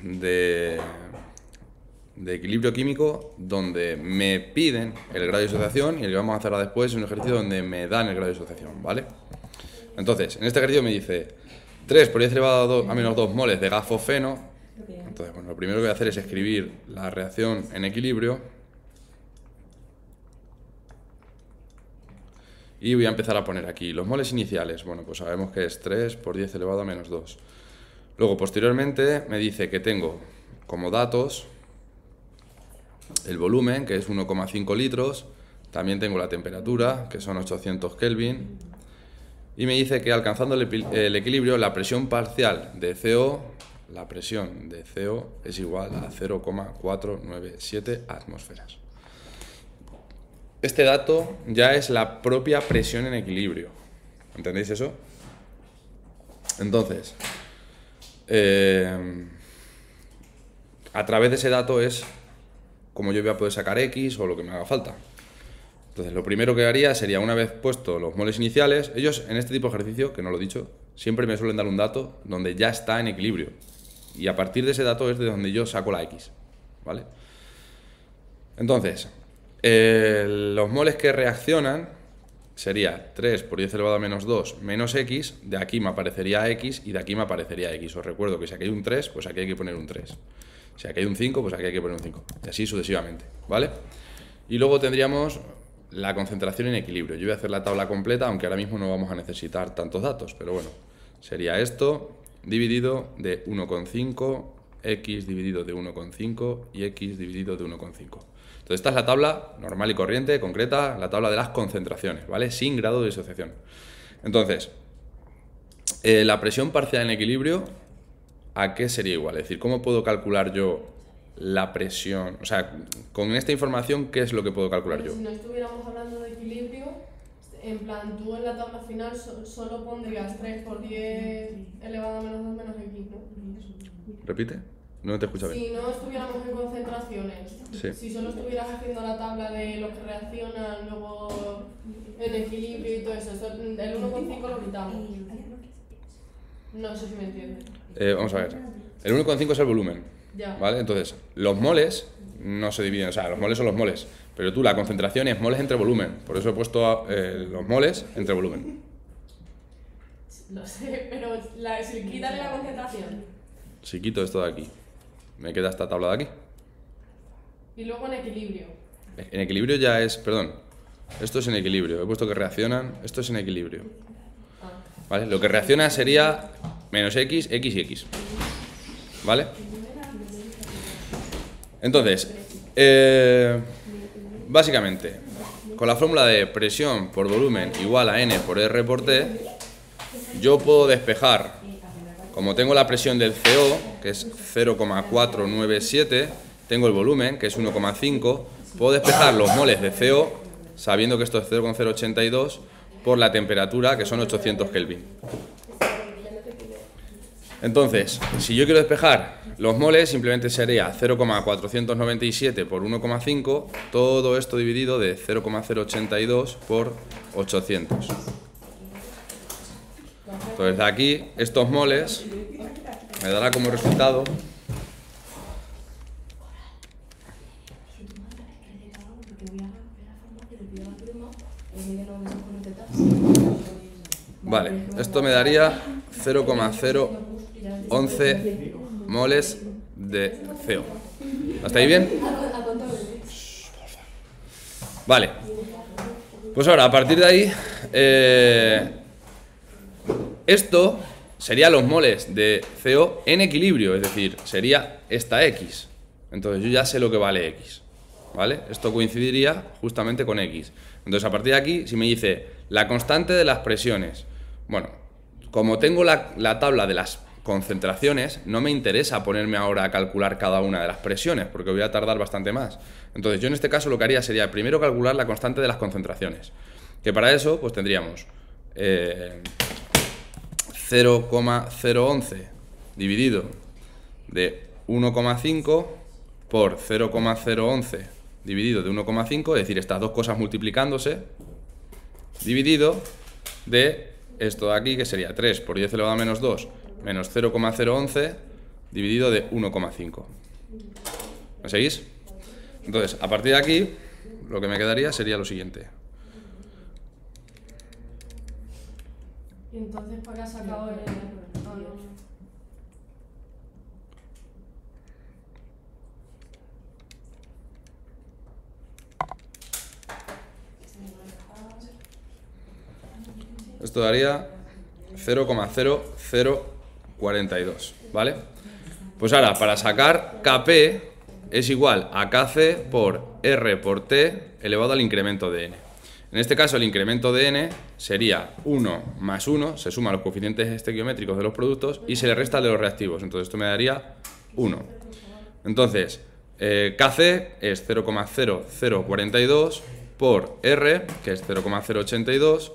de equilibrio químico donde me piden el grado de disociación, y el que vamos a hacer ahora después es un ejercicio donde me dan el grado de disociación, ¿vale? Entonces, en este ejercicio me dice 3 por 10 elevado a menos 2 moles de gas fosfeno. Entonces, bueno, lo primero que voy a hacer es escribir la reacción en equilibrio y voy a empezar a poner aquí los moles iniciales. Bueno, pues sabemos que es 3 por 10 elevado a menos 2. Luego, posteriormente, me dice que tengo como datos el volumen, que es 1,5 litros, también tengo la temperatura, que son 800 Kelvin, y me dice que alcanzando el equilibrio, la presión parcial de CO, es igual a 0,497 atmósferas. Este dato ya es la propia presión en equilibrio. ¿Entendéis eso? Entonces, a través de ese dato es como yo voy a poder sacar X o lo que me haga falta. Entonces, lo primero que haría sería, una vez puesto los moles iniciales, ellos en este tipo de ejercicio, que no lo he dicho, siempre me suelen dar un dato donde ya está en equilibrio. Y a partir de ese dato es de donde yo saco la X, ¿vale? Entonces, los moles que reaccionan sería 3 por 10 elevado a menos 2 menos X, de aquí me aparecería X y de aquí me aparecería X. Os recuerdo que si aquí hay un 3, pues aquí hay que poner un 3. Si aquí hay un 5, pues aquí hay que poner un 5. Y así sucesivamente, ¿vale? Y luego tendríamos la concentración en equilibrio. Yo voy a hacer la tabla completa, aunque ahora mismo no vamos a necesitar tantos datos, pero bueno, sería esto dividido de 1,5, X dividido de 1,5 y X dividido de 1,5. Entonces esta es la tabla normal y corriente, concreta, la tabla de las concentraciones, ¿vale? Sin grado de disociación. Entonces, la presión parcial en equilibrio, ¿a qué sería igual? Es decir, ¿cómo puedo calcular yo la presión? O sea, con esta información, ¿qué es lo que puedo calcular yo? Si no estuviéramos hablando de equilibrio, en plan, tú en la tabla final solo pondrías 3 por 10 elevado a menos 2 menos X, ¿no? ¿Repite? No te escucho bien. Si no estuviéramos en concentraciones, Sí. si solo estuvieras haciendo la tabla de los que reaccionan, luego en equilibrio y todo eso, el 1,5 lo quitamos. No sé si me entiendes. Vamos a ver. El 1,5 es el volumen. Ya. ¿Vale? Entonces, los moles no se dividen, o sea, los moles son los moles, pero tú la concentración es moles entre volumen, por eso he puesto los moles entre volumen. Lo sé, pero si quitas la concentración. Si quito esto de aquí, me queda esta tabla de aquí. Y luego en equilibrio. En equilibrio ya es, perdón, esto es en equilibrio, he puesto que reaccionan, esto es en equilibrio. ¿Vale? Lo que reacciona sería menos X, X y X. ¿Vale? Entonces, básicamente, con la fórmula de presión por volumen igual a N por R por T, yo puedo despejar, como tengo la presión del CO, que es 0,497, tengo el volumen, que es 1,5, puedo despejar los moles de CO, sabiendo que esto es 0,082, por la temperatura, que son 800 Kelvin. Entonces, si yo quiero despejar los moles, simplemente sería 0,497 por 1,5, todo esto dividido de 0,082 por 800. Entonces, de aquí, estos moles me dará como resultado vale, esto me daría 0,011 moles de CO. ¿Hasta ahí bien? Vale. Pues ahora, a partir de ahí, esto sería los moles de CO en equilibrio, es decir, sería esta X. Entonces yo ya sé lo que vale X, ¿vale? Esto coincidiría justamente con X. Entonces, a partir de aquí, si me dice la constante de las presiones, bueno, como tengo la tabla de las concentraciones, no me interesa ponerme ahora a calcular cada una de las presiones, porque voy a tardar bastante más. Entonces, yo en este caso lo que haría sería primero calcular la constante de las concentraciones, que para eso, pues tendríamos 0,011 dividido de 1,5 por 0,011 dividido de 1,5, es decir, estas dos cosas multiplicándose, dividido de esto de aquí, que sería 3 por 10 elevado a menos 2 menos 0,011 dividido de 1,5. ¿Me seguís? Entonces, a partir de aquí, lo que me quedaría sería lo siguiente. Y entonces, ¿para qué has sacado el...? Ah, no. Esto daría 0,0042, ¿vale? Pues ahora, para sacar Kp es igual a Kc por R por T elevado al incremento de n. En este caso, el incremento de n sería 1 más 1, se suman los coeficientes estequiométricos de los productos y se le resta el de los reactivos. Entonces esto me daría 1. Entonces, Kc es 0,0042 por R, que es 0,082,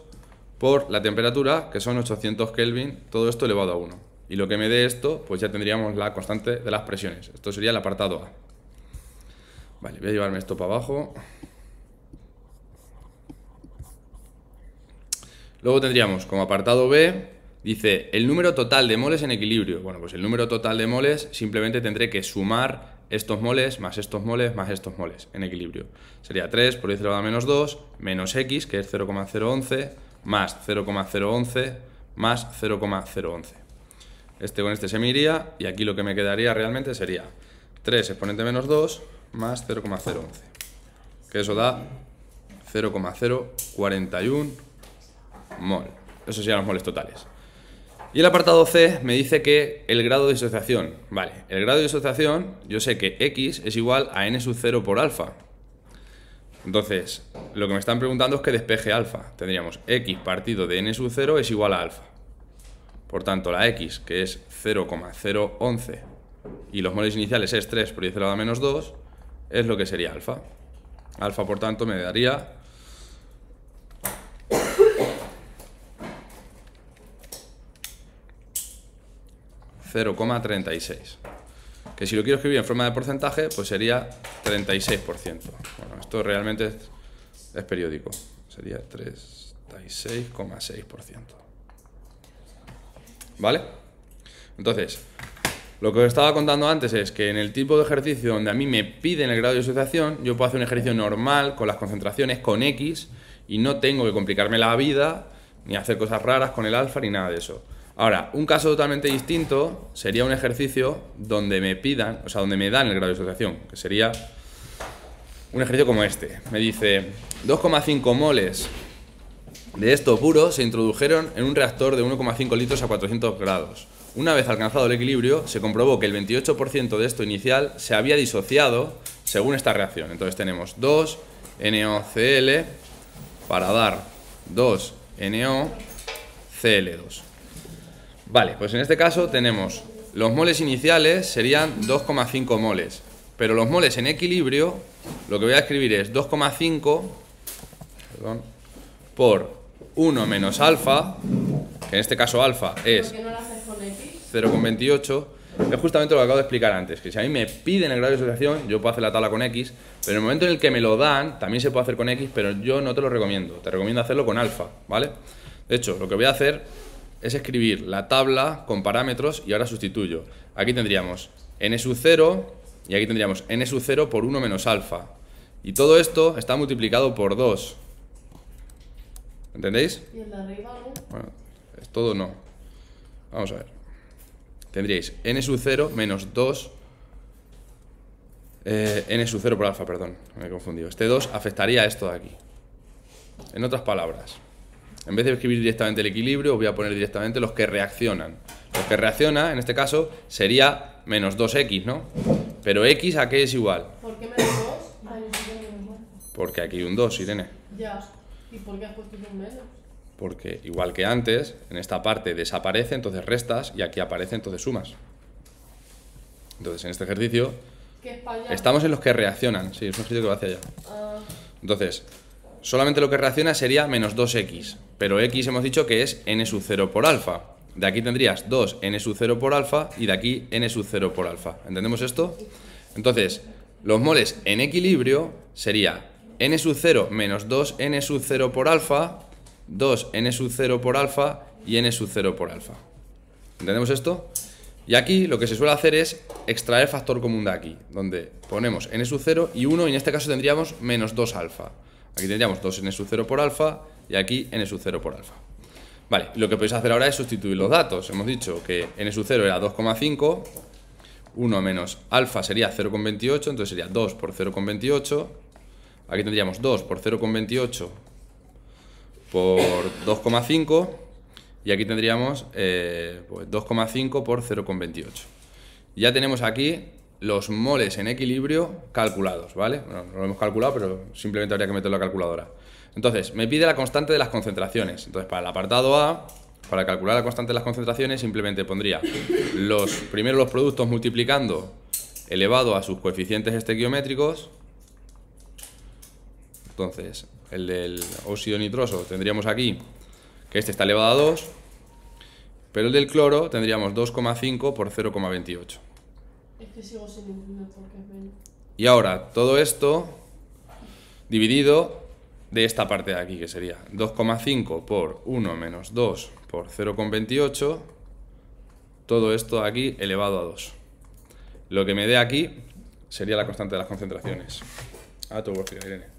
por la temperatura, que son 800 Kelvin, todo esto elevado a 1. Y lo que me dé esto, pues ya tendríamos la constante de las presiones. Esto sería el apartado A. Vale, voy a llevarme esto para abajo. Luego tendríamos como apartado B, dice el número total de moles en equilibrio. Bueno, pues el número total de moles simplemente tendré que sumar estos moles más estos moles más estos moles en equilibrio. Sería 3 por 10 elevado a menos 2 menos X, que es 0,011, más 0,011 más 0,011. Este con este se me iría y aquí lo que me quedaría realmente sería 3 exponente menos 2 más 0,011, que eso da 0,041 mol. Esos serían los moles totales. Y el apartado C me dice que el grado de disociación, vale, el grado de disociación, yo sé que X es igual a n sub 0 por alfa. Entonces, lo que me están preguntando es que despeje alfa. Tendríamos X partido de n sub 0 es igual a alfa. Por tanto, la X, que es 0,011, y los moles iniciales es 3 por 10 elevado a menos 2, es lo que sería alfa. Alfa, por tanto, me daría 0,36. Que si lo quiero escribir en forma de porcentaje, pues sería 36%. Bueno, esto realmente es periódico. Sería 36,6%. ¿Vale? Entonces, lo que os estaba contando antes es que en el tipo de ejercicio donde a mí me piden el grado de disociación, yo puedo hacer un ejercicio normal con las concentraciones con X y no tengo que complicarme la vida ni hacer cosas raras con el alfa ni nada de eso. Ahora, un caso totalmente distinto sería un ejercicio donde me pidan, o sea, donde me dan el grado de disociación, que sería un ejercicio como este. Me dice 2,5 moles de esto puro se introdujeron en un reactor de 1,5 litros a 400 grados. Una vez alcanzado el equilibrio, se comprobó que el 28% de esto inicial se había disociado según esta reacción. Entonces tenemos 2NoCl para dar 2NoCl2. Vale, pues en este caso tenemos los moles iniciales serían 2,5 moles, pero los moles en equilibrio, lo que voy a escribir es 2,5 por 1 menos alfa, que en este caso alfa es ¿Por qué no lo haces con X? 0,28, es justamente lo que acabo de explicar antes, que si a mí me piden el grado de disociación, yo puedo hacer la tabla con X, pero en el momento en el que me lo dan, también se puede hacer con X, pero yo no te lo recomiendo, te recomiendo hacerlo con alfa, ¿vale? De hecho, lo que voy a hacer es escribir la tabla con parámetros y ahora sustituyo. Aquí tendríamos n sub 0 y aquí tendríamos n sub 0 por 1 menos alfa. Y todo esto está multiplicado por 2. ¿Entendéis? ¿Y el de arriba no? Bueno, es todo no. Vamos a ver. Tendríais n sub 0 menos 2 n sub 0 por alfa, perdón, me he confundido. Este 2 afectaría a esto de aquí. En otras palabras, en vez de escribir directamente el equilibrio, voy a poner directamente los que reaccionan. Los que reacciona, en este caso, sería menos 2x, ¿no? Pero x ¿a qué es igual? ¿Por qué menos 2? Ay, no sé qué menos 2. Porque aquí hay un 2, Irene. Ya. ¿Y por qué has puesto un menos? Porque igual que antes, en esta parte desaparece, entonces restas, y aquí aparece, entonces sumas. Entonces, en este ejercicio, ¿Qué es para allá? estamos en los que reaccionan. Sí, es un ejercicio que va hacia allá. Ah, Entonces, solamente lo que reacciona sería menos 2x, pero x hemos dicho que es n sub 0 por alfa. De aquí tendrías 2n sub 0 por alfa y de aquí n sub 0 por alfa. ¿Entendemos esto? Entonces, los moles en equilibrio sería n sub 0 menos 2n sub 0 por alfa, 2n sub 0 por alfa y n sub 0 por alfa. ¿Entendemos esto? Y aquí lo que se suele hacer es extraer factor común de aquí, donde ponemos n sub 0 y 1, y en este caso tendríamos menos 2 alfa. Aquí tendríamos 2n sub 0 por alfa y aquí n sub 0 por alfa. Vale, lo que podéis hacer ahora es sustituir los datos. Hemos dicho que n sub 0 era 2,5, 1 menos alfa sería 0,28, entonces sería 2 por 0,28. Aquí tendríamos 2 por 0,28 por 2,5. Y aquí tendríamos pues 2,5 por 0,28. Ya tenemos aquí los moles en equilibrio calculados, ¿vale? Bueno, no lo hemos calculado, pero simplemente habría que meterlo a la calculadora. Entonces, me pide la constante de las concentraciones. Entonces, para el apartado A, para calcular la constante de las concentraciones, simplemente pondría primero los productos multiplicando elevado a sus coeficientes estequiométricos. Entonces, el del óxido nitroso tendríamos aquí que este está elevado a 2, pero el del cloro tendríamos 2,5 por 0,28. Es que sigo sin entender por qué es menos. Y ahora, todo esto dividido de esta parte de aquí, que sería 2,5 por 1 menos 2 por 0,28, todo esto aquí elevado a 2. Lo que me dé aquí sería la constante de las concentraciones. Ah, te lo voy a explicar, Irene.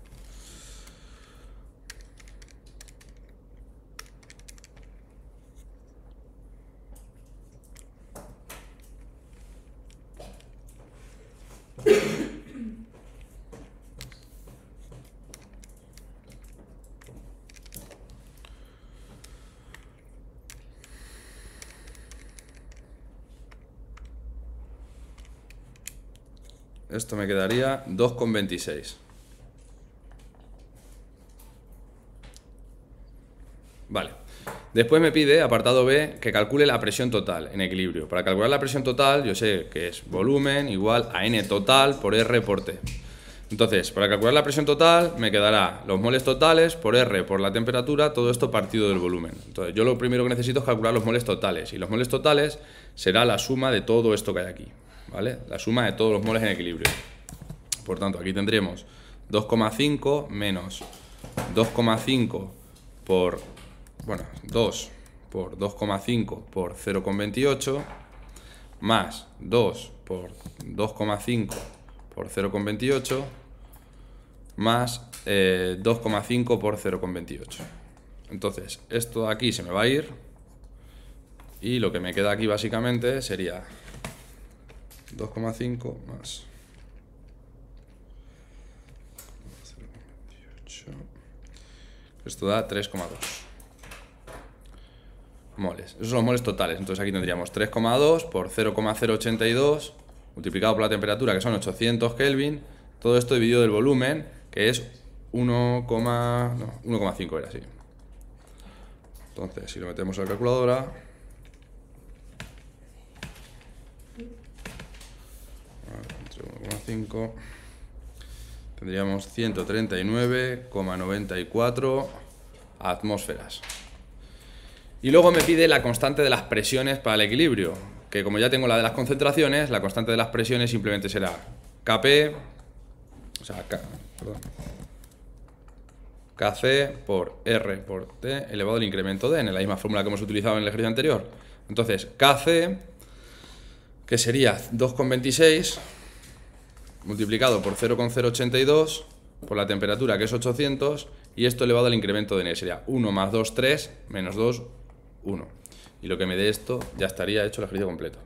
Esto me quedaría 2,26. Vale. Después me pide, apartado B, que calcule la presión total en equilibrio. Para calcular la presión total, yo sé que es volumen igual a N total por R por T. Entonces, para calcular la presión total, me quedará los moles totales por R por la temperatura, todo esto partido del volumen. Entonces, yo lo primero que necesito es calcular los moles totales. Y los moles totales será la suma de todo esto que hay aquí, ¿vale? La suma de todos los moles en equilibrio. Por tanto, aquí tendremos 2,5 menos 2,5 por... Bueno, 2 por 2,5 por 0,28 más 2 por 2,5 por 0,28 más 2,5 por 0,28. Entonces, esto de aquí se me va a ir y lo que me queda aquí básicamente sería 2,5 más 0,28. Esto da 3,2 moles. Esos son los moles totales. Entonces aquí tendríamos 3,2 por 0,082 multiplicado por la temperatura, que son 800 Kelvin. Todo esto dividido del volumen, que es 1,5 era así. Entonces, si lo metemos en la calculadora, entre 1,5 tendríamos 139,94 atmósferas. Y luego me pide la constante de las presiones para el equilibrio, que como ya tengo la de las concentraciones, la constante de las presiones simplemente será Kp, o sea, Kc por R por T elevado al incremento de n, la misma fórmula que hemos utilizado en el ejercicio anterior. Entonces, Kc, que sería 2,26 multiplicado por 0,082 por la temperatura, que es 800, y esto elevado al incremento de n, sería 1 más 2, 3, menos 2, 1. Y lo que me dé esto ya estaría hecho el ejercicio completo.